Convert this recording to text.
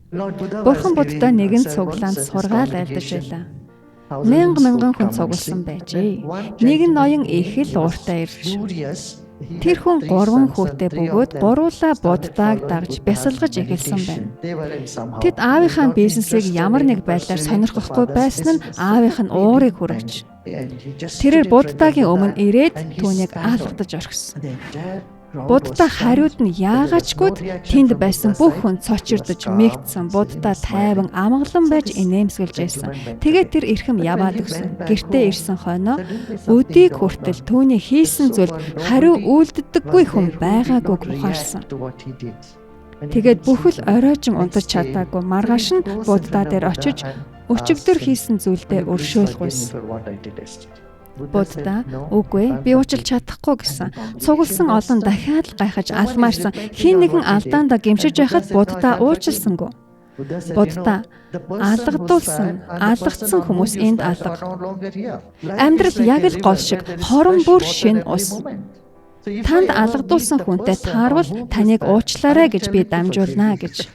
Бурхан Буддаа нэгэн цуглаанд сургаал айлдаж байлаа. Мянган хүн цугласан байжээ. Нэгэн ноён их л ууртай ирж тэр хүн 3 хүүтэй бөгөөд гуруула Буддааг дагж бясалгаж эхэлсэн байна. Тэд аавынхаа бизнесийг ямар нэг байдлаар сонирхохгүй байсан нь аавынх нь уурыг хүргэж. Тэрээр Буддагийн өмнө ирээд түүнийг алгадаж орхисон. Будда хариуд нь яагаачгүй тэнд байсан бүх хүн цочирдож мэгдсэн. Будда тайван амгалан байж инээмсэглэж байсан. Тэгээд тэр эрхэм яваад өгсөн. Гэртээ ирсэн хойноо өдийг хүртэл түүний хийсэн зүйлд хариу үйлддэггүй хүн байгаагүйг ухаарсан. Тэгээд бүхэл оройжин унтаж чадаагүй маргааш нь Будда дээр очиж өчигдөр хийсэн зүйлдээ өршөөлгүйсэн. Будда үгүй би уучлах чадахгүй гэсэн. Цугласан олон дахиад л гайхаж алмаарсан. Хин нэгэн алдаандаа гимшиж байхад Будда уучлсангүй. Будда алгадсан хүмүүс энд алга. Амьдрал яг л гол шиг хорон бүр шин ус. Танд алгадуулсан хүнтэй таарвал таныг уучлаарай гэж би дамжуулнаа гэж.